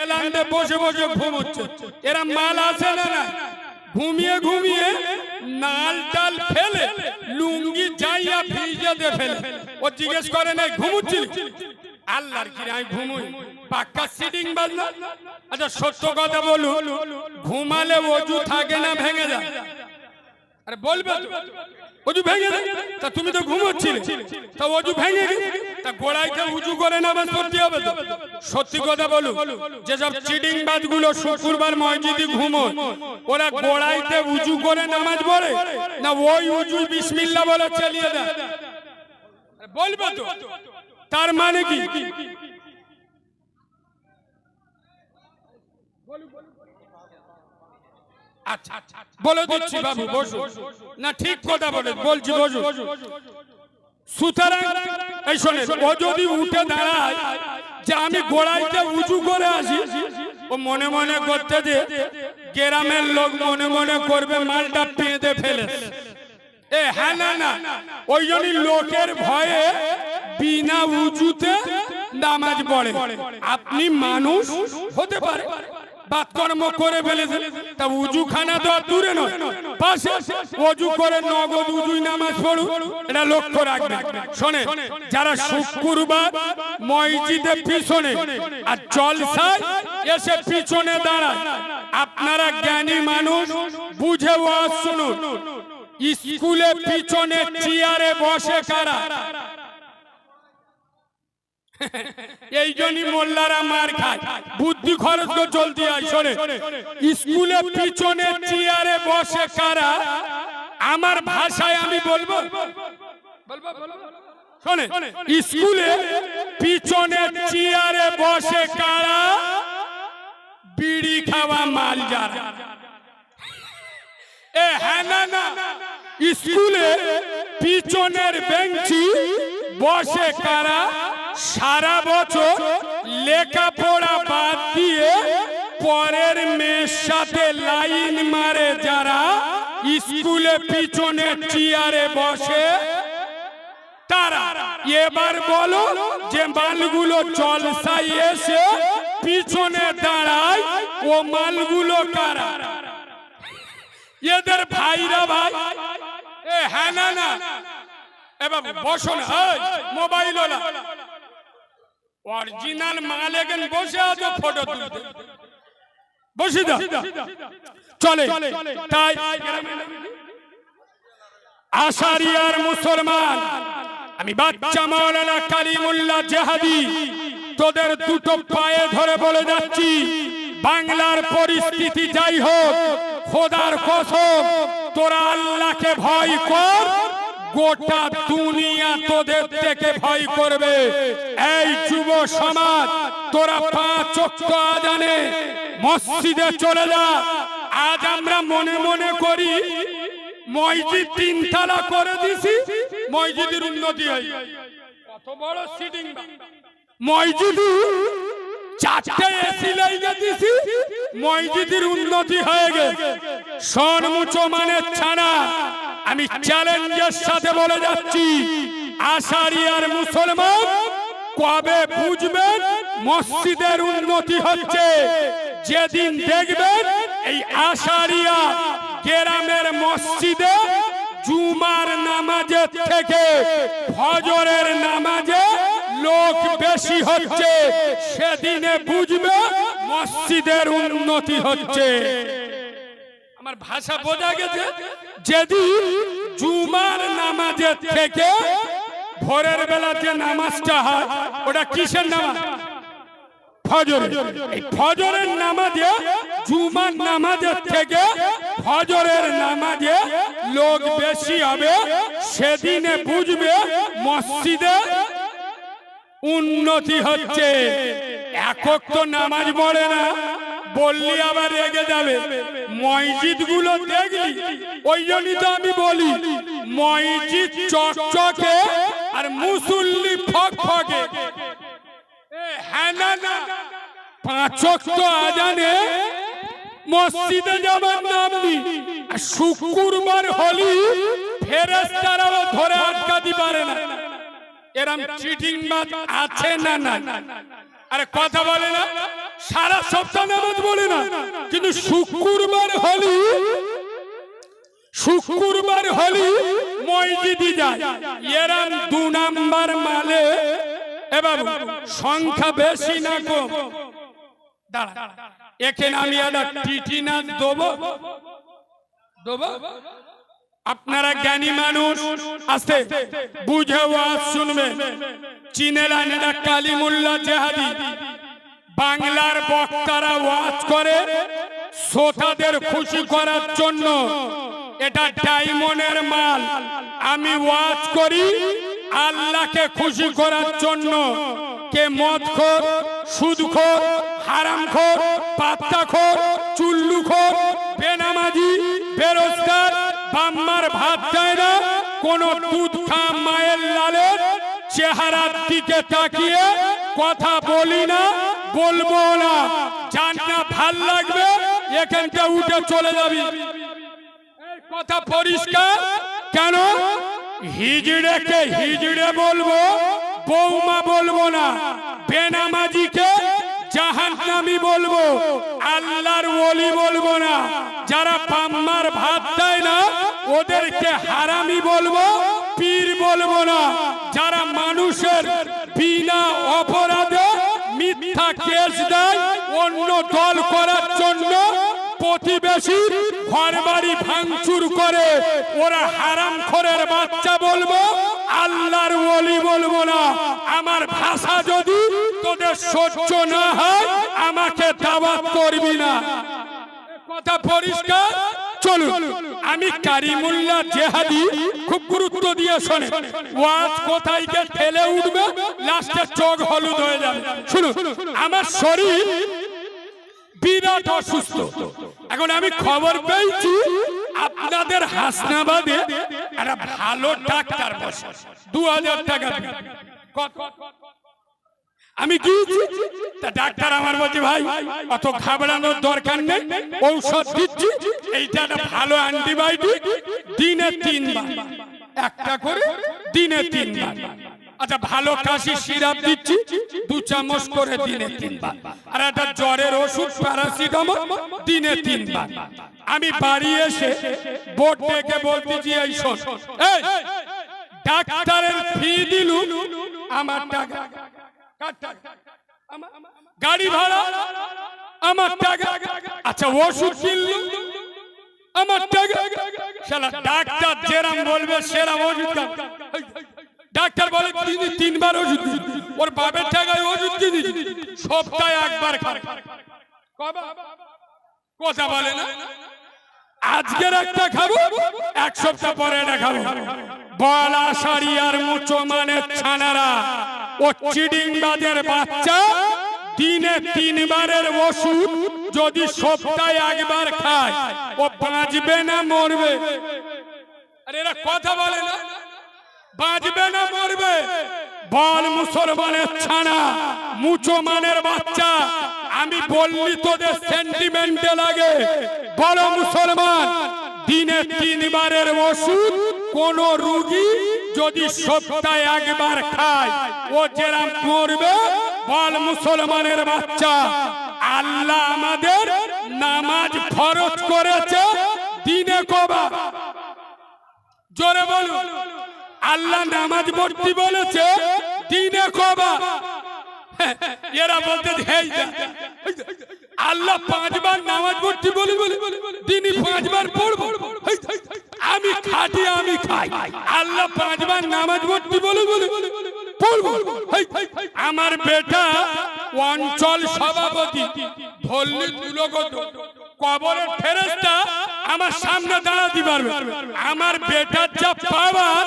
হেলান্ডে বসে বসে ঘুমোচ্ছে, এরা মাল আছে না না? ঘুমিয়ে ঘুমিয়ে নাল টাল ফেলে লুঙ্গি যাইয়া ভিজে ফেলে। ও জিজ্ঞেস করে না ঘুমুচ্ছিল? আল্লাহর কি আমি ঘুমুই? পাক্কা সিটিং বাজনা। আচ্ছা সত্য কথা বলুন, ঘুমালে ওযু থাকে না ভেঙে যায়? আরে বলবে তো ওযু ভেঙে যায়। তা তুমি তো ঘুমোচ্ছিলে, তা ওযু ভেঙে গেছে, তা গোড়াইতে উজু করে নামাজ পড়তে হবে তো? সত্যি কথা বলুন, যেসব চিটিং বাজগুলো শুক্রবার মসজিদে ঘুমোয়, ওরা গোড়াইতে উজু করে নামাজ পড়ে না ওই উজু বিসমিল্লাহ বলে চালিয়ে দেয়? বলবে তো? তার মানে কি? আচ্ছা বলে দিচ্ছি বাবু, বসুন। না ঠিক কথা বলে বলছি, বসুন। সুতরাং এই শোনেন, ও যদি উঠে দাঁড়ায় যে আমি গোড়াইতে উঁচু করে আসি, ও মনে মনে করতে যে গ্রামের লোক মনে মনে করবে মালটা পেঁদে ফেলে। এ হ্যাঁ না না, ওই জন্য লোকের ভয়ে বিনা উঁচুতে নামাজ পড়ে। আপনি মানুষ হতে পারে, বাতকর্ম করে ফেলেছে, তা উজুখানা তো দূরে নয়, পাশে ওযু করে নগদ উজুই নামাজ পড়ুন, এটা লক্ষ্য রাখবেন। শোনে, যারা শুক্রবার মসজিদে পিছনে আর জলসায় এসে পিছনে দাঁড়ায়, আপনারা জ্ঞানী মানুষ, বুঝে ওয়াজ শুনুন। স্কুলে পিছনে চেয়ারে বসে কারা? এই জন্যই মোল্লারা মার খায়, বুদ্ধি খরচ করে চলতে হয়। শোনে, স্কুলে পিছনে চেয়ারে বসে কারা? আমার ভাষায় আমি বলবো, শোনে, স্কুলে পিছনে চেয়ারে বসে কারা? বিড়ি খাওয়া মাল যারা। এ হ্যাঁ না না, স্কুলে পিছনের বেঞ্চি বসে কারা? সারা বছর লেখাপড়া বাদ দিয়ে পরের মেয়ের সাথে লাইন মারে যারা, স্কুলে পিছনে চেয়ারে বসে তারা। এবার বলো যে মালগুলো জলসায় এসে পিছনে দাঁড়ায়, ও মালগুলো কারা? এদের ভাইরা ভাই। এ হ্যাঁ না না, এবার বসুন। মোবাইল ওলা অরিজিনাল মাল এখন বসে আছো ফটো তুলতে, বসে দাও চলে। তাই আশারিয়ার মুসলমান, আমি বাচ্চা মাওলানা কালিমুল্লাহ জেহাদি তোদের দুটো পায়ে ধরে বলে যাচ্ছি, বাংলার পরিস্থিতি যাই হোক, খোদার কসম তোরা আল্লাহকে ভয় কর, গোটা দুনিয়া তোদের থেকে ভয় করবে। এই যুব সমাজ, তোরা 5 ওয়াক্ত আযানে মসজিদে চলে যা। আজ আমরা মনে মনে করি মসজিদ 3 তলা করে দিছি, মসজিদের উন্নতি হয়। কত বড় সিটিং! মসজিদ 4টে এসি লাগিয়ে দিছি, মসজিদের উন্নতি হয়ে গেছে। শোন মুসলমানের ছানা, আমি চ্যালেঞ্জের সাথে বলে যাচ্ছি, আশারিয়ার মুসলমান কবে বুঝবেন মসজিদের উন্নতি হচ্ছে? যেদিন দেখবেন এই আশারিয়া গ্রামের মসজিদে জুমার নামাজের থেকে ফজরের নামাজে লোক বেশি হচ্ছে, সেদিনে বুঝবে মসজিদের উন্নতি হচ্ছে। আমার ভাষা বোঝা গেছে? যেদিন জুমার নামাজের থেকে ভোরের বেলা যে নামাজটা হয়, ওটা কিসের নামাজ? ফজর। এই ফজরের নামাজে, জুমার নামাজের থেকে ফজরের নামাজে লোক বেশি হবে, সেদিনে বুঝবে মসজিদে উন্নতি হচ্ছে। একক তো নামাজ পড়ে না, বললি আবার রেগে যাবে। মসজিদ গুলো দেখলি, ওই জন্যই তো আমি বলি মসজিদ চকচকে আর মুসল্লি ফকফকে। হ্যাঁ না না, 5 ওয়াক্ত আযানে মসজিদে যাবার নাম নেই। শুক্রবার হলি ফেরেশতারাও ধরে আটকাতে পারে না। এরম চিটিং বাজ আছে না না? আরে কথা বলে না, সারা সপ্তাহ নামাজ বলে না, কিন্তু শুক্রবার হলি মসজিদে যায়। এরাম 2 নাম্বার মালে। এবার সংখ্যা বেশি না কম? দাঁড়া, এখানে আমি একটা টিটি না দেবো। আপনারা জ্ঞানী মানুষ, আসতে বুঝে ওয়াজ শুনবে। চিনেলেন এটা কালিমুল্লাহ জেহাদি, বাংলার বক্তারা ওয়াজ করে শ্রোতাদের খুশি করার জন্য। এটা ডায়মন্ডের মাল। আমি ওয়াজ করি আল্লাহকে খুশি করার জন্য। কে মদখোর, সুদখোর, হারামখোর, পাত্তাখোর, চুল্লুখোর, বেনামাজি, বেরোজগার, বাম্মার ভাত দেয় না, কোন দুধ খা মায়ের লালের চেহারার দিকে তাকিয়ে কথা বলি না, বলবো না। যার না ভাল লাগবে এখানটা উঠে চলে যাবি। কথা পরিষ্কার? কেন? হিজড়েকে হিজড়ে বলবো, বৌমা বলবো না। বেনামাজিকে জাহান্নামী বলবো, আল্লাহর ওলি বলবো না। যারা বাম্মার ভাত দেয় না ওদেরকে হারামি বলবো, পীর বলবো না। যারা মানুষের বিনা অপরাধে মিথ্যা কেস দেয় অন্য দল করার জন্য, প্রতিবেশীর ঘরবাড়ি ভাঙচুর করে, ওরা হারামখোরের বাচ্চা বলবো, আল্লাহর ওলি বলবো না। আমার ভাষা যদি তোদের সহ্য না হয় আমাকে দাওয়াত করবি না। কথা পরিষ্কার? চলুন, আমি কারিমুল্লাহ জেহাদি, খুব গুরুত্ব দিয়ে শোনে। ওয়াজ কোথায় গিয়ে ঠেলে উঠবে, লাস্টে চোখ হলুদ হয়ে যাবে। শুনুন, আমার শরীর বিরাট অসুস্থ। এখন আমি খবর পেয়েছি আপনাদের হাসনাবাদে একটা ভালো ডাক্তার বসে, 2000 টাকা। আমি গিয়েছি, তা ডাক্তার আমার বলছে, ভাই অত ঘাবড়ানোর দরকার নেই, ঔষধ দিচ্ছি, এইটা একটা ভালো অ্যান্টিবায়োটিক, দিনে 3 বার, একটা করে দিনে 3 বার। আচ্ছা, ভালো কাশি সিরাপ দিচ্ছি 2 চামচ করে দিনে 3 বার। আর একটা জ্বরের ওষুধ প্যারাসিটামল দিনে 3 বার। আমি বাড়ি এসে বোর্ড থেকে বলতেছি, এই শোন, এই ডাক্তারের ফি দিলু, আমার টাকা, গাড়ি ভাড়া আমার টাকা, আচ্ছা ওষুধ কিনলু আমার টাকা। শালা ডাক্তার যেরাম বলবে সেরাম ওষুধ। ডাক্তার বলে 3 বার ওষুধ, ওর বাপের টাকায় ওষুধ কিনি, সপ্তাহে 1 বার খায়। কথা বলে না, আজকের একটা খাবো, 1 সপ্তাহ পরে এটা খাবো। বলা সারিয়ার মুচো মানে ছানারা, ও চিডিংবাজের বাচ্চা দিনে 3 বারের ওষুধ যদি সপ্তাহে 1 বার খায়, ও বাঁচবে না মরবে? আরে এরা কথা বলে না, বাঁচবে না মরবে? বল মুসলমানের ছানা, মুচো মানের বাচ্চা, আমি বললি তোদের সেন্টিমেন্টে লাগে। বল মুসলমান, দিনে 3 বারের ওষুধ কোন রোগী যদি সপ্তাহে 1 বার খায়, ও যেরাম মরবে? বল মুসলমানের বাচ্চা, আল্লাহ আমাদের নামাজ ফরজ করেছে দিনে কবার? জোরে বলুন। আল্লাহ নামাজ পড়তে বলেছে দিনে কবার? এরা বলতে আল্লাহ 5 বার নামাজ পড়তে বলে দিনে 5 বার পড়বো। আমি খাটি, আমি খাই, আল্লাহ 5 বার নামাজ পড়তে বলে পড়বো। আমার বেটা অঞ্চল সভাপতি ধরলি তুলগত কবরের ফেরেশতা আমার সামনে দাঁড়াতে পারবে। আমার বেটার যা পাওয়ার,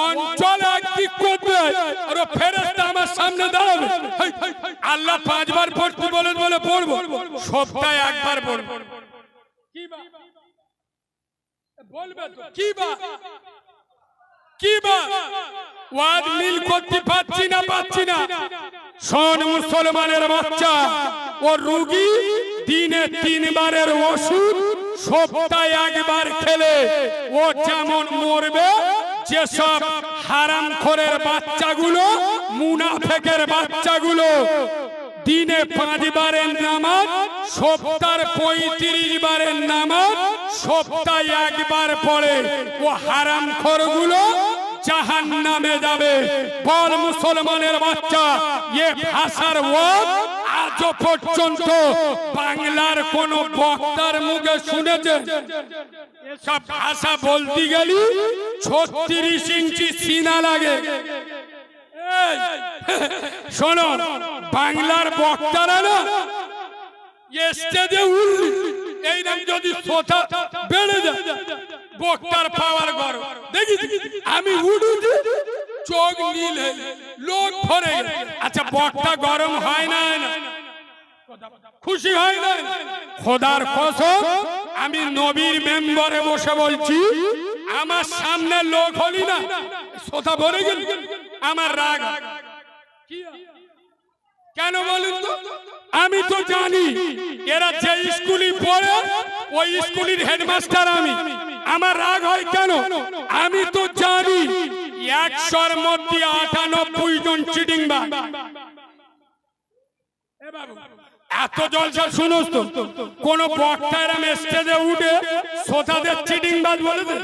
অঞ্চল একদিক করবে আর ফেরেশতা আমার সামনে দাঁড়াবে। আল্লাহ 5 বার পড়তে বলেন বলে পড়বো, সপ্তাহে 1 বার পড়বো। কি বা বলবে তো, কি বা কি বা ওয়াজ মিল করতে পারছি না। শোন মুসলমানের বাচ্চা, ও রোগী দিনে 3 বারের ওষুধ সপ্তাহে 1 বার খেলে ও যেমন মরবে, যেসব হারামখোরের বাচ্চাগুলো, মুনাফেকের বাচ্চাগুলো দিনে 5 বারের নামাজ, সপ্তাহে 35 বারের নামাজ, সপ্তাহে একবার পড়ে, ও হারামখোরগুলো জাহান্নামে যাবে। বল মুসলমানের বাচ্চা, এ ভাষার ওয়াজ আজও পর্যন্ত বাংলার কোন বক্তার মুখে শুনেছে? এসব ভাষা বলতে গেলি 36 ইঞ্চি সিনা লাগে। শোনো, বাংলার বক্তারা না স্টেজে উঠলি এই নাম যদি শ্রোতা বেড়ে যায়, বক্তার পাওয়ার গরম দেখি আমি উঠুছি, চোখ নীল লোক ভরে। আচ্ছা, বক্তা গরম হয় না, খুশি হয় না? খোদার কসম, আমি নবীর মেম্বারে বসে বলছি, আমার সামনে লোক হলি না শ্রোতা ভরে গেল, আমার রাগ। কেন বলুন তো? আমি তো জানি এরা যে স্কুলে পড়ে ওই স্কুলের হেডমাস্টার আমি। আমার রাগ হয় কেন? আমি তো জানি 100-র মধ্যে 98 জন চিটিংবাজ। এত জলসা শুনোস তো, কোন বক্তারা স্টেজে উঠে শ্রোতাদের চিটিংবাজ বলে দেয়?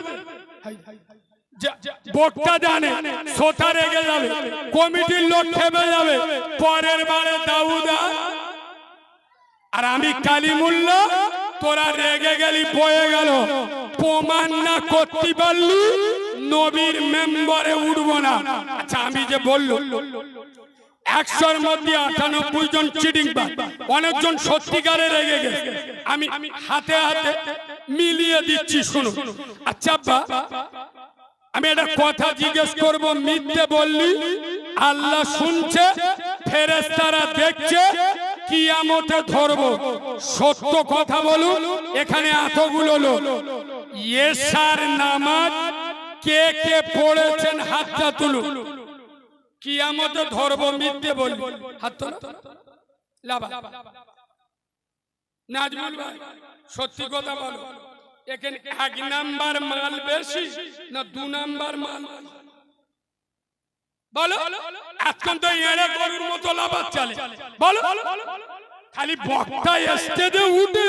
বক্তা জানে শ্রোতা রেগে যাবে, কমিটির লোক খেপে যাবে, পরের বারে দাউদা আর আমি কালিমুল্লাহ, তোরা রেগে গেলি, বয়ে গেল, প্রমাণ না করতে পারলি নবীর মেম্বারে উঠবো না। আচ্ছা, আমি যে বললো 100-র মধ্যে 98 জন চিটিংবাজ, অনেকজন সত্যিকারে রেগে গেছে, আমি হাতে হাতে মিলিয়ে দিচ্ছি, শুনুন। আচ্ছা আব্বা, আমি একটা কথা জিজ্ঞেস করব, মিথ্যে বললি আল্লাহ শুনছে, ফেরেশতারা দেখছে, কিয়ামতে ধরবো, সত্য কথা বলুন। এখানে এতগুলো লোক, এশার নামাজ কে কে পড়েছেন হাতটা তুলুন। কিয়ামতে ধরবো, মিথ্যে বলবি হাত তোলো। লাবা নাজমুল ভাই, সত্যি কথা বলো, এখানে 1 নাম্বার মাল বেশি না 2 নাম্বার মাল? বলো। এখন তো এড়ে গরুর মতো লাভার চলে। বলো, খালি বক্তা স্টেজে উঠে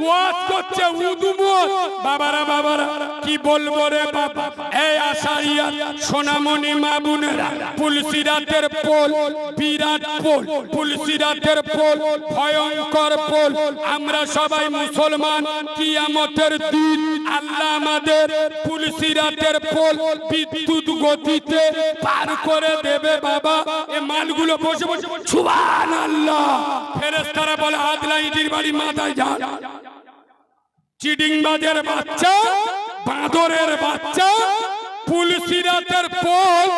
ওয়াজ করছে, উদুমত বাবারা বাবারা, কি বলবো রে বাবা। এই আশারিয়া সোনামণি মা বোনেরা, পুলসিরাতের পোল বিরাট পোল, পুলসিরাতের পোল ভয়ঙ্কর পোল। আমরা সবাই মুসলমান, কিয়ামতের দিন আল্লাহ আমাদের পুলসিরাতের পোল বিদ্যুৎ গতিতে পার করে দেবে বাবা। এই মালগুলো বসে বসে সুবহানাল্লাহ, ফেরেশতারা বলে আদলা ইটির বাড়ি মাথায় যান। চিটিংবাজের বাচ্চা, বাঁদরের বাচ্চা, পুলসিরাতের পোল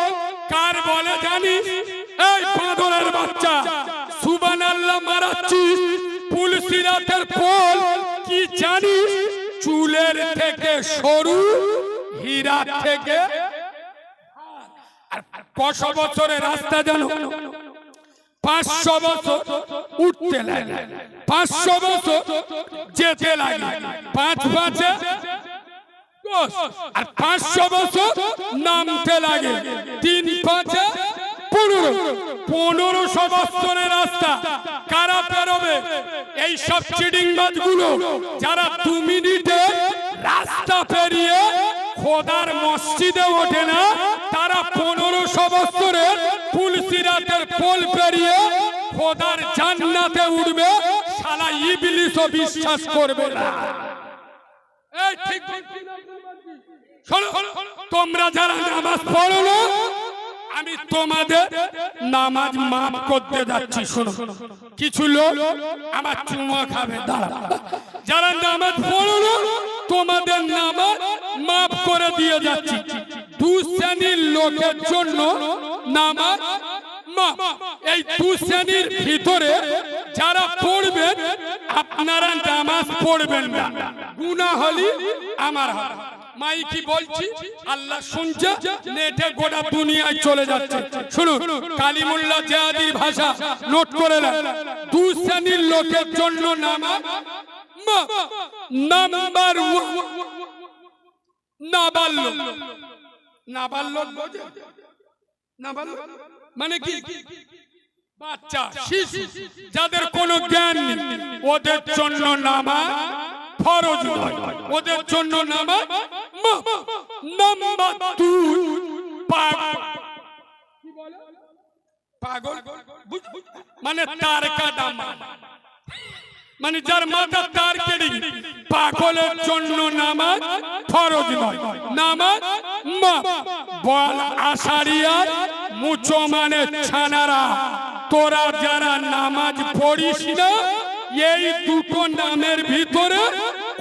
কার বলে জানিস? এই বাঁদরের বাচ্চা, সুবহানাল্লাহ মারাচ্ছিস। পুলসিরাতের পোল কি জানিস? চুলের থেকে সরু, হীরা থেকে। আর 500 বছরের রাস্তা জানো? 500 বছর উঠতে লাগে, 500 বছর যেতে লাগে, 5 5 10, আর 500 বছর নামতে লাগে, 3 5 15। 1500 বছরের রাস্তা কারা পেরোবে? এই সব চিটিংবাজগুলো, যারা 2 মিনিটে রাস্তা পেরিয়ে খোদার মসজিদে ওঠে না, তারা 1500 বছরের পুলসিরাতের পোল পেরিয়ে খোদার জান্নাতে উঠবে। শালা ইবলিসও বিশ্বাস করবে না। এই ঠিক শোনো, তোমরা যারা নামাজ পড়ো না, আমি তোমাদের নামাজ মাফ করতে যাচ্ছি। শোনো, কিছু লোক আমার চুমা খাবে, দাঁড়া। যারা নামাজ পড়ো না, তোমাদের নামাজ মাফ করে দিয়ে যাচ্ছি। 2 শ্রেণীর লোকের জন্য নামাজ মাফ। এই 2 শ্রেণীর ভিতরে যারা পড়বেন, আপনারা নামাজ পড়বেন না, গুনাহ হলি আমার হবে। মাইকি বলছি, আল্লাহ শুনছে, নেটে গোটা দুনিয়ায় চলে যাচ্ছে। শুনুন, কালিমুল্লাহ জিহাদির ভাষা নোট করে নেন। 2 শ্রেণীর লোকের জন্য নামাজ মাফ। নাম্বার 1, নাবালক। নাবালক বোঝে? নাবালক মানে কি? বাচ্চা শিশু যাদের কোনো জ্ঞান নেই ওদের জন্য নামাজ ফরজ নয়, ওদের জন্য নামাজ নাম্বার 2 পাগল মানে তার কাটা মানে যার মাথা তার কেটে পাগলের জন্য নামাজ ফরজ নয়, নামাজ বল আশারিয়ার মুচো মানে ছানারা তোরা যারা নামাজ পড়িস না এই দুটো নামের ভিতরে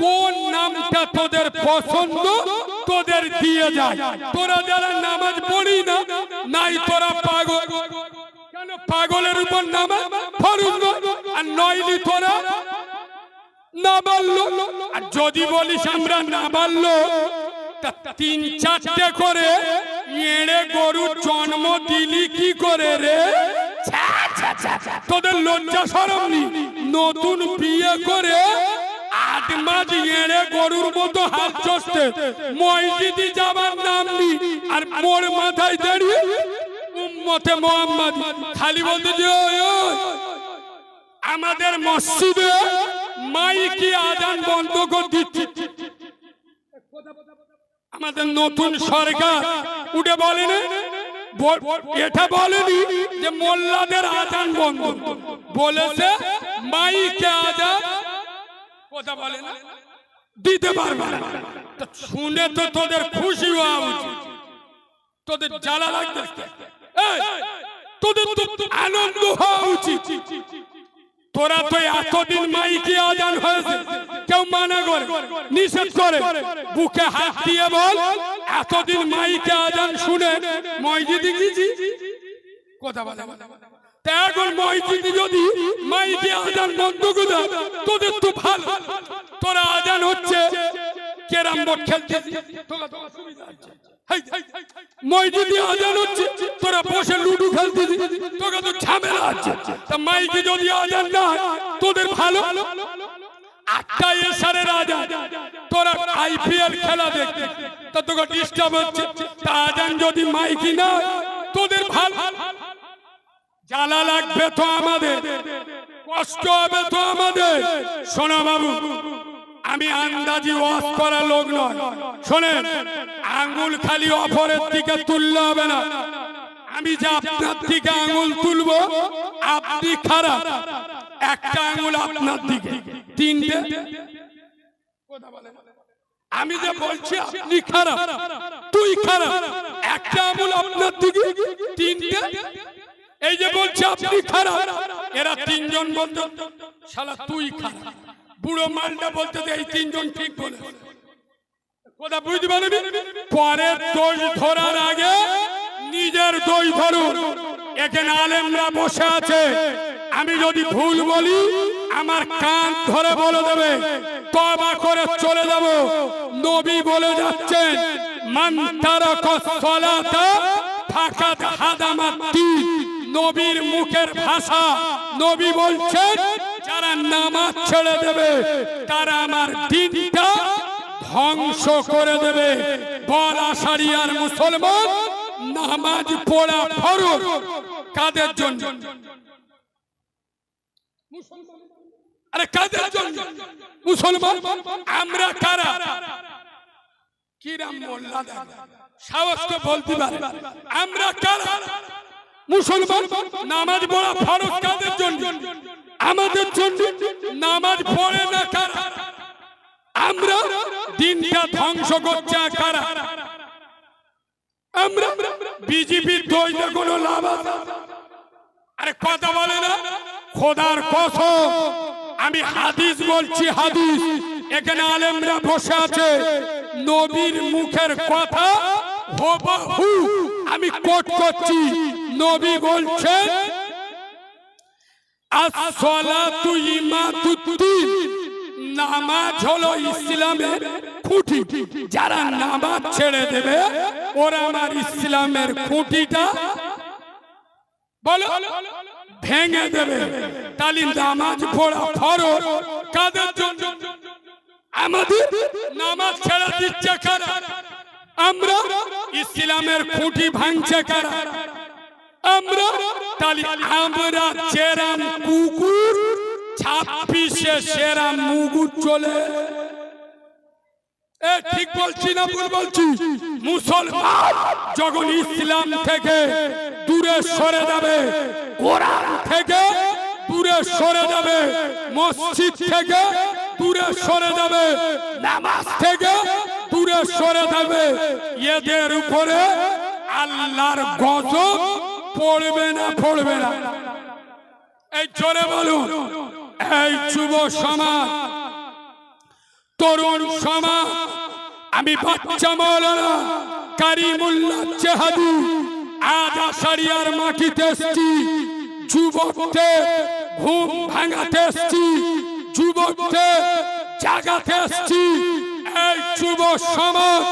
কোন নামটা তোদের পছন্দ তোদের দিয়ে যায়। তোরা যারা নামাজ পড়ি না নাই তোরা পাগল, কেন পাগলের উপর নামাজ ফরজ আর নইলি তোরা না বললো। আর যদি বলিস আমরা না বললো 3-4টে করে এড়ে গরুর জন্ম দিলি কি করে রে? তোদের লজ্জা শরম নেই? নতুন বিয়ে করে 8 মাস এড়ে গরুর মতো হাত চষতে মসজিদে যাবার নাম নেই আর মোর মাথায় দাঁড়িয়ে উম্মতে মুহাম্মদ খালি বলতে যে আমাদের মসজিদে মাইকি আজান বন্ধ করে দিচ্ছে। আমাদের নতুন সরকার উঠে বলেনি, এটা বলেনি যে মোল্লাদের আজান বন্ধ, বলেছে মাইকে আজান কথা বলে না দিতে পারবে না। শুনে তো তোদের খুশি হওয়া উচিত, তোদের জ্বালা লাগতেছে, তোদের তো আনন্দ হওয়া উচিত। তোরা তো এতদিন মাইকে আজান হয়েছে কেউ মানা করে নিষেধ করে বুকে হাত দিয়ে বল এতদিন মাইকে আজান শুনে মসজিদে গেছি কথা বলে। এখন মসজিদে যদি মাইকে আজান বন্ধ করে তোদের তো ভালো, তোরা আজান হচ্ছে ক্যারাম বোর্ড খেলতে মসজিদে আজান হচ্ছে তোরা বসে লুডু খেলতেছিস, তোকে তো ঝামেলা আছে। তা মাইকে যদি আজান না তোদের ভালো, 8টা এশারের আজান তোরা IPL খেলা দেখতে তা তোকে ডিস্টার্ব হচ্ছে। তা আজান যদি মাইকি না তোদের ভালো, জ্বালা লাগবে তো আমাদের, কষ্ট হবে তো আমাদের। শোনো বাবু, আমি আন্দাজি ওয়াজ করা লোক নয়, শোনেন আঙ্গুল খালি অপরের দিকে তুললে হবে না। আমি যে আপনার দিকে আঙ্গুল তুলবো আপনি খারাপ, একটা আঙ্গুল আপনার দিকে, 3টে আমি যে বলছি আপনি খারাপ তুই খারাপ, একটা আঙ্গুল আপনার দিকে 3টে এই যে বলছে আপনি খারাপ, এরা 3 জন বলতো শালা তুই খারাপ। বুড়ো মালটা বলতে এই 3 জন ঠিক বলে কথা বুঝতে পারবি। পরের দোষ ধরার আগে নিজের দোষ ধরুন। এখানে আলেমরা বসে আছে, আমি যদি ভুল বলি আমার কান ধরে বলে দেবে, তওবা করে চলে যাব। নবী বলে যাচ্ছেন মান তারাকা সালাতা ফাকাদ হাদামাদ্দিন। নবীর মুখের ভাষা, নবী বলছেন যারা নামাজ ছেড়ে দেবে তারা আমার দ্বীনটা ধ্বংস করে দেবে। বল আশারিয়ার মুসলমান নামাজ পড়া ফরজ কাদের জন্য? আরে কাদের জন্য? মুসলমান আমরা কারা? কিরাম মোল্লা সাহস তো বলতে পারে আমরা কারা? মুসলমান নামাজ পড়া ফরজ কাদের জন্য? আমাদের জন্য। নামাজ পড়ে না কারা? আমরা। দিনটা ধ্বংস করছে কারা? আমরা। বিজেপির দইতে কোনো লাভ আছে? আরে কথা বলে না। খোদার কসম আমি হাদিস বলছি, হাদিস এখানে আলেমরা বসে আছে, নবীর মুখের কথা হুবহু আমি কোট করছি। নবী বলছেন as-salatu imaduddin, নামাজ হলো ইসলামের খুঁটি। যারা নামাজ ছেড়ে দেবে ওরা আমার ইসলামের খুঁটিটা বলো ভেঙে দেবে। তাহলে নামাজ পড়া ফরজ কাদের জন্য? আমাদের। নামাজ ছেড়ে দিচ্ছে কারা? আমরা। ইসলামের খুঁটি ভাঙছে কারা? আমরা তাহলে আমরা যেরাম কুকুর 26-এ সেরাম মুগুর চলে। ঠিক বলছি না ভুল বলছি? মুসলমান যখন ইসলাম থেকে দূরে সরে যাবে, কোরআন থেকে দূরে সরে যাবে, মসজিদ থেকে দূরে সরে যাবে, নামাজ থেকে দূরে সরে যাবে, এদের উপরে আল্লাহর গজব পড়বে না পড়বে না? এই জোরে বলুন। এই যুব সমাজ, তরুণ সমাজ, আমি বাচ্চা মাওলানা কারিমুল্লাহ চেহাদি আজ আষাঢ়িয়ার মাটিতে এসেছি, যুবকদের ঘুম ভাঙাতে এসেছি, যুবকদের জাগাতে এসেছি। এই যুব সমাজ,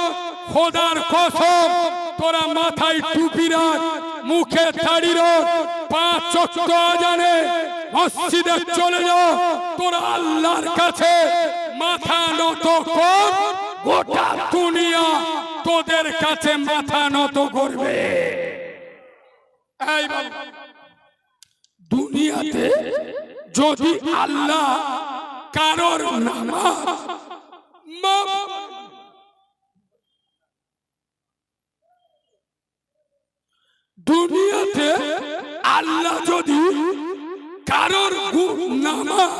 খোদার কসম, তোরা মাথায় টুপি রাখ, মুখে দাড়ি রাখ, 5 ওয়াক্ত আজানে মসজিদে চলে যাও, তোরা আল্লাহর কাছে মাথা নত কর, গোটা দুনিয়া তোদের কাছে মাথা নত করবে। এই দুনিয়াতে যদি আল্লাহ কারোর নামাজ মাফ, দুনিয়াতে আল্লাহ যদি কারোর নামাজ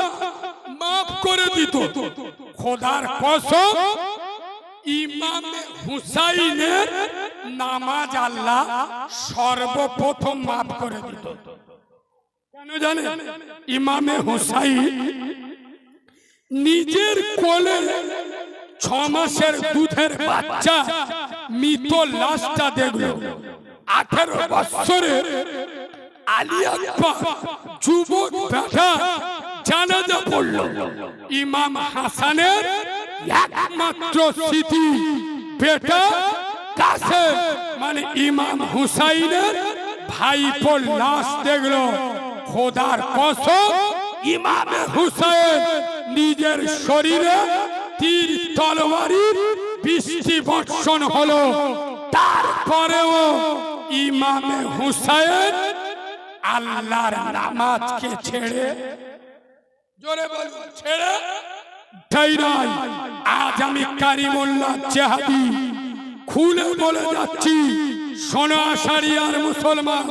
মাফ করে দিত, খোদার কসম ইমাম হুসাইনের নামাজ আল্লাহ সর্বপ্রথম মাফ করে দিত। কেন জানেন? ইমামে হুসাইন নিজের কোলে 6 মাসের দুধের বাচ্চা মৃত লাশটা দেখল। 18 বছরের আলী আকবর যুবক বেটা জানাজা পড়ল। ইমাম হাসানের একমাত্র স্মৃতি বেটা কাসেম, মানে ইমাম হুসাইনের ভাইপোর লাশ দেখল। খোদার কসম ইমাম হুসাইন নিজের শরীরে তীর তলোয়ারির বৃষ্টি বর্ষণ হলো, তারপরেও ইমাম হুসাইন আল্লাহর নামাজকে ছেড়ে, জোরে বলুন, ছেড়ে দেয় নাই। আজ আমি কারিমুল্লাহ চেহাদি খুলে বলে যাচ্ছি, শোনো আশারিয়ার মুসলমান,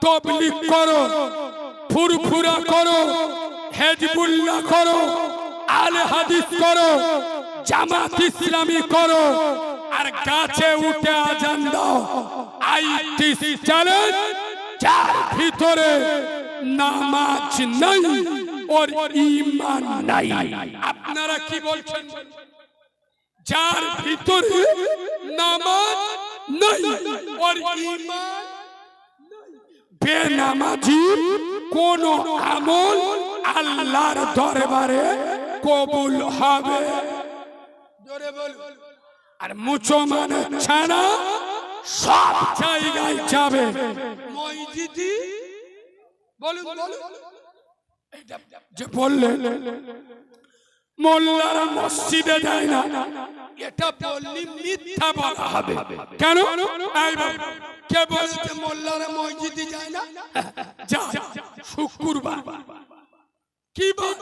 তবলিগ করো, ফুরফুরা করো, হেজবুল্লাহ করো, আলে হাদিস করো, জামাত ইসলামী করো, আর গাছে উঠে আজান দাও। আইটি চ্যালেঞ্জ, যার ভিতরে নামাজ নাই ওর ঈমান নাই। আপনারা কি বলছেন? যার ভিতরে নামাজ নাই ওর ঈমান, বেনামাজি কোন আমল আল্লাহর দরবারে কবুল হবে? জোরে বলুন। আর মুসলমান ছাড়া সব জায়গায় যাবে। মসজিদে বলুন, যে বললেন মোল্লারা মসজিদে যায় না, এটা বললি মিথ্যা বলা হবে। কেন? কে বলছে মোল্লারা মসজিদে যায় না? যা, শুক্রবার। কি বার?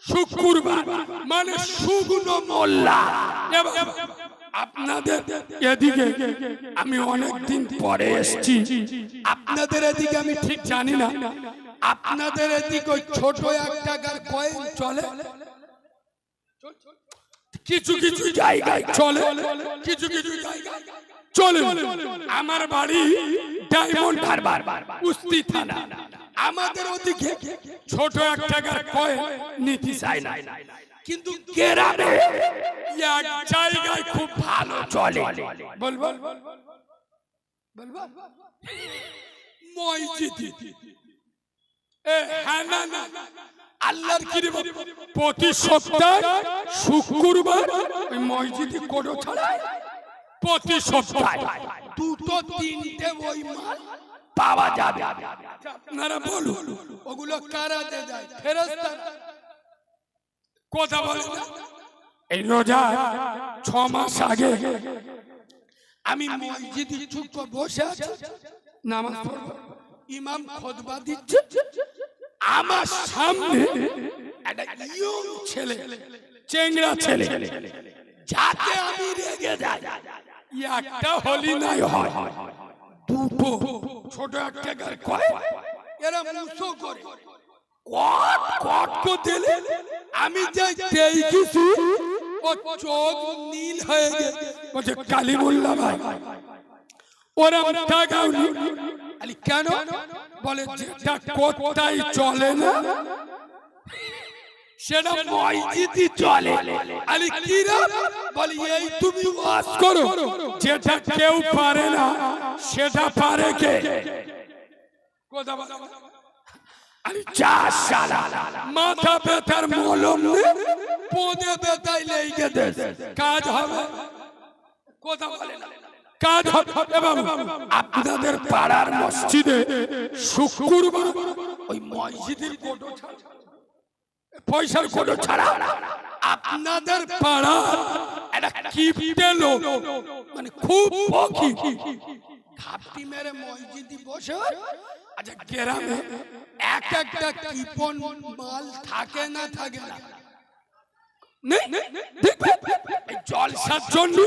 শুক্রবার, মানে শুকনো মোল্লা। আপনাদের এদিকে আমি অনেকদিন পরে এসেছি, আপনাদের এদিকে আমি ঠিক জানি না। আপনাদের এদিকে ওই ছোট 1 টাকার কয়েন চলে, কিছু কিছু জায়গায় চলে, কিছু কিছু জায়গায় চলে। আমার বাড়ি ডায়মন্ড হারবার, কুস্তি থানা। আমাদের ওদিকে ছোট 1 টাকার কয়েন নিতে চায় না, কিন্তু গ্রামে এক জায়গায় খুব ভালো চলে। বলবো বলবো মসজিদে। হ্যাঁ না না, আল্লাহর কি রে, প্রতি সপ্তাহে শুক্রবার ওই মসজিদে কোডো ছড়ায়। প্রতি সপ্তাহে 2-3টে ওই মাল পাওয়া যাবে। আপনারা বলুন, ওগুলো কারা দেয়? ফেরেশতা। কথা বলে না। এই রোজা 6 মাস আগে আমি মসজিদে চুপ করে বসে আছি, নামাজ পড়বো, ইমাম খুতবা দিচ্ছে, আমার সামনে একটা ইয়ং ছেলে, চেংড়া ছেলে, যাতে আমি রেগে যাই। একটা হলি নাই হয়, দুটো ছোট একটা গাল কয়, এরা মুসো করে কট কট কো দিলে আমি যাই দেখি ও চোখ নীল হয়ে গেছে, বলছে কালিমুল্লাহ ভাই ওরা টাকাওনি। আলি কেন? বলে যেটা কোথায় চলে না সেটা মসজিদই চলে। আলি কিরা? বলি এই তুমি ওয়াজ করো, যেটা কেউ পারে না সেটা পারে কে? কথা বলো। আলি যা শালা মাথা ব্যথার মলম নে পদে ব্যথায় লেগে দে, কাজ হবে? কথা বলে না, কাজ হবে। এবং আপনাদের পাড়ার মসজিদে শুক্রবার ওই মসজিদের কোটো পয়সার কোটো ছাড়া আপনাদের পাড়ার একটা কিপটে লোক, মানে খুব পকি ঘাপটি মেরে মসজিদে বসে। আচ্ছা গ্রামে এক একটা কিপন মাল থাকে না থাকে না? জলসার জন্য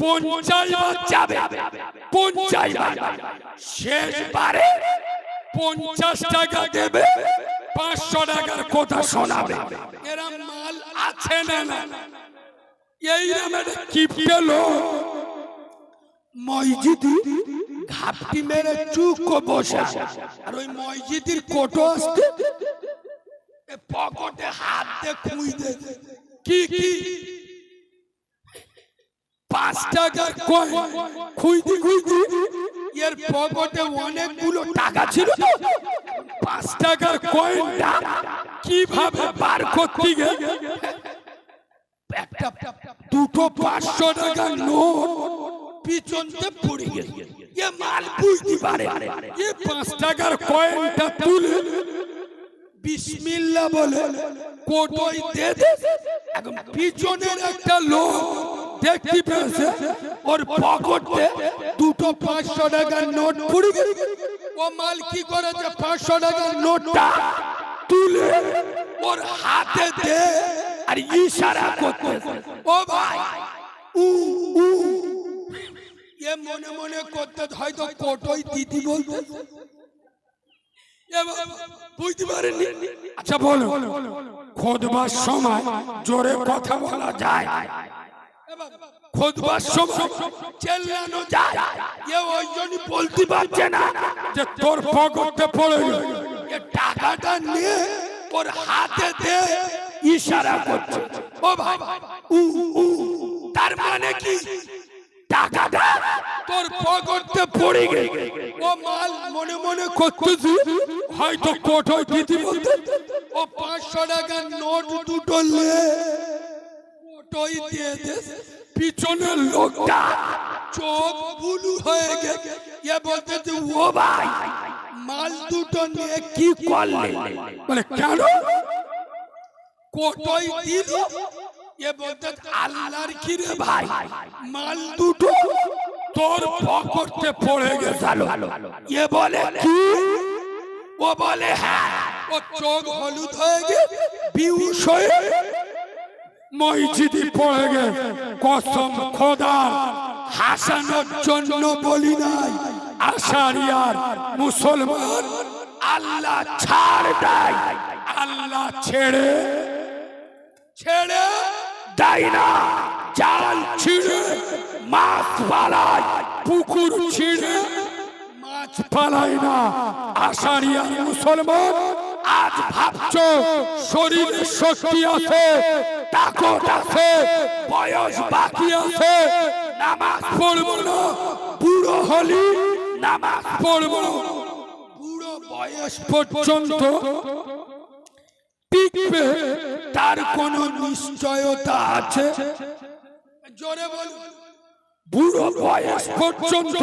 50 বার যাবে, 50 বার, শেষবারে 50 টাকা দেবে, 500 টাকার কথা শোনাবে। এরা মাল আছে না না? এইরকম একটা কিপটে লোক মসজিদে ঘাপটি মেরে চুপ বসে, আর ওই মসজিদের কোটো আসতে পকেটে হাত দিয়ে খুঁজে কি কি 5 টাকার কয়েন খুঁজতে খুঁজতে এর পকেটে অনেকগুলো টাকা ছিল, 5 টাকার কয়েনটা কিভাবে বার করতে গেলে একটা দুটো 500 টাকার নোট পিছনতে পড়ে গেছে। এ মাল বুঝতে পারে, এ 5 টাকার কয়েনটা তুলে বিসমিল্লাহ বলে কোটোয় দে দে। এখন পিছনের একটা লোক দেখতে পেয়েছে ওর পকেটে দুটো 500 টাকার নোট পড়ে গেছে। ও মাল কি করেছে, 500 টাকার নোটটা তুলে ওর হাতে দে আর ইশারা করতেছে, ও ভাই উ উ। এ মনে মনে করতে হয়তো কোটোই দিদি বলতে, বুঝতে পারেননি। আচ্ছা বলো, খুতবার সময় জোরে কথা বলা যায়? খুতবার সময় চেল্লানো যায়? এ ওই জন্য বলতে পারছে না যে তোর পকেটে পড়ে গেল, এ টাকাটা নিয়ে ওর হাতে দে ইশারা করছে, ও ভাই উ উ। তার মানে কি টাকাটা তোর পকেটে পড়ে গেল। ও মাল মনে মনে করতেছি হয়তো কোটোয় দিতে বলতে, ও 500 টাকার নোট দুটো লে কোটোয় দিয়ে দে। পিছনের লোকটা চোখ বুলু হয়ে গেছে, এ বলতেছে ও ভাই মাল দুটো নিয়ে কি করলে? বলে কেন? কোটোয় দিল। এ বলতে আল্লাহর কি রে ভাই, মাল দুটো তোর পকেটে পড়ে গেছে। এ বলে কি? ও বলে হ্যাঁ। ও চোখ হলুদ হয়ে গেছে, বিহুশ হয়ে মসজিদে পড়ে গেছে। কসম খোদা হাসানোর জন্য বলি নাই, আশারিয়ার মুসলমান আল্লাহ ছাড় দেয়, আল্লাহ ছেড়ে ছেড়ে দেয় না। জাল ছিঁড়ে মাছ পালায়, পুকুর ছিঁড়ে মাছ পালায় না। আশারিয়ার মুসলমান আজ ভাবছো শরীরে শক্তি আছে, তাকত আছে, বয়স বাকি আছে, নামাজ পড়বো না, বুড়ো হলি নামাজ পড়বো না। বুড়ো বয়স পর্যন্ত টিকবে তার কোন নিশ্চয়তা আছে? জোরে বলুন। বুড়ো বয়স পর্যন্ত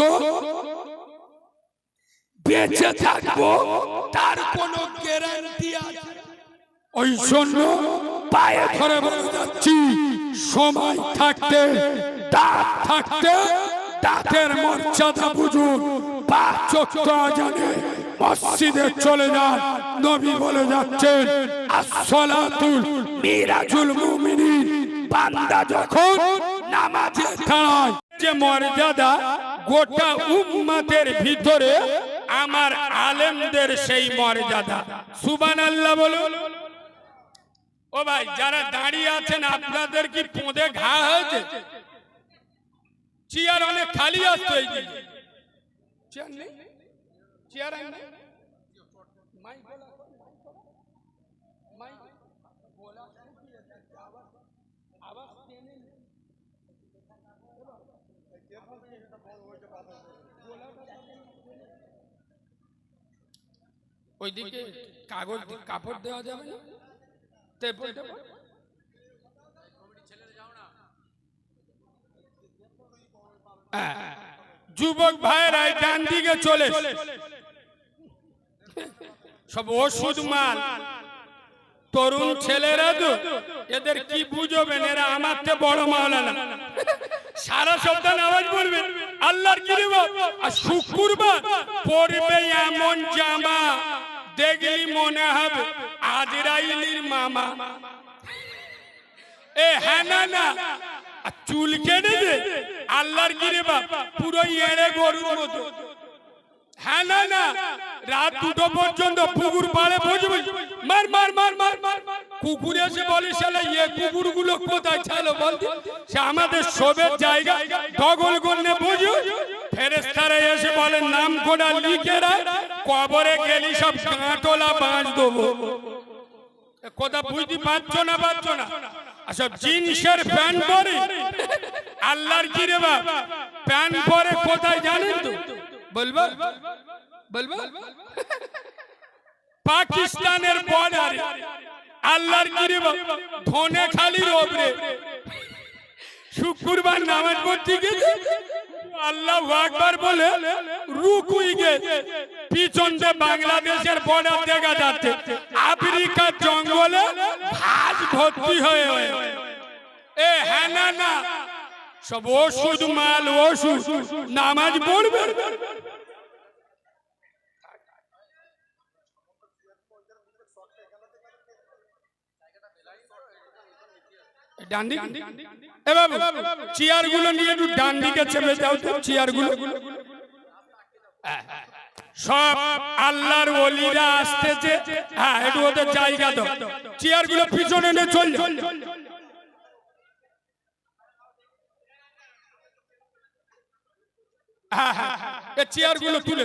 বেঁচে থাকবো তার কোন গ্যারান্টি আছে? ওই জন্য পায়ে ধরে বলে যাচ্ছি, সময় থাকতে দাঁত থাকতে দাঁতের মর্যাদা বুঝুন, পাঁচ ওয়াক্ত আজানে মসজিদে চলে যান। নবী বলে যাচ্ছেন আসসালাতুল মিরাজুল মুমিনিন, বান্দা যখন নামাজে দাঁড়ায় যে মর্যাদা গোটা উম্মতের ভিতরে আমার আলেমদের সেই মর্যাদা। সুবহানাল্লাহ বলুন। ও ভাই যারা দাঁড়িয়ে আছেন আপনাদের কি পোঁদে ঘা হয়েছে? চেয়ার অনেক খালি আসতো এই দিকে। চেয়ার নেই, চেয়ার নেই। ওইদিকে কাগজ কাপড় দেওয়া যাবে না? যুবক ভাইরা ডান দিকে চলে, সব ওষুধ মাল, তরুণ ছেলেরা তো এদের কি বুঝবেন, এরা আমার থেকে বড় মাওলানা। সারা সপ্তাহ নামাজ পড়বে, আল্লাহর কি রে আর শুক্রবার পড়বে এমন জামা দেখলি মনে হবে আজরাইলের মামা। এ হ্যাঁ না চুল কেটে দে আল্লাহর কি রে বাপ পুরো এড়ে গরুর মতো। হ্যাঁ না রাত 2টো পর্যন্ত পুকুর পাড়ে বসবে, মার মার মার মার মার। কুকুর এসে বলে শালা এ কুকুরগুলো কোথায় ছিল বল, সে আমাদের শোবের জায়গা দখল করলে বুঝু। ফেরেশতারা এসে বলে নাম কোডা লিখে রাখ, কবরে গেলি সব গাঁটলা বাঁধ দেবো। কথা বুঝতে পারছো না? সব জিন্সের প্যান্ট পরে আল্লাহর কি রে বাপ প্যান্ট পরে কোথায় জানেন তো? বলবো পাকিস্তানের বর্ডারে আল্লাহর কি রে বাপ ধনে খালির ওপরে শুক্রবার নামাজ পড়তে গেছে, আল্লাহু আকবার বলে রুকুই গেছে। পিছন দিয়ে বাংলাদেশের বর্ডার দেখা যাচ্ছে, আফ্রিকার জঙ্গলে ঘাস ভর্তি হয়ে। এ হ্যাঁ না সব ওষুধ মাল, ওষুধ নামাজ পড়বে। ডান দিকে চেয়ার গুলো নিয়ে একটু ডান দিকে চেপে যাও তো। চেয়ার গুলো সব আল্লাহর ওলিরা আসতেছে, হ্যাঁ একটু ওদের জায়গা দাও। চেয়ার গুলো পিছনে নিয়ে চল। চেয়ার গুলো তুলে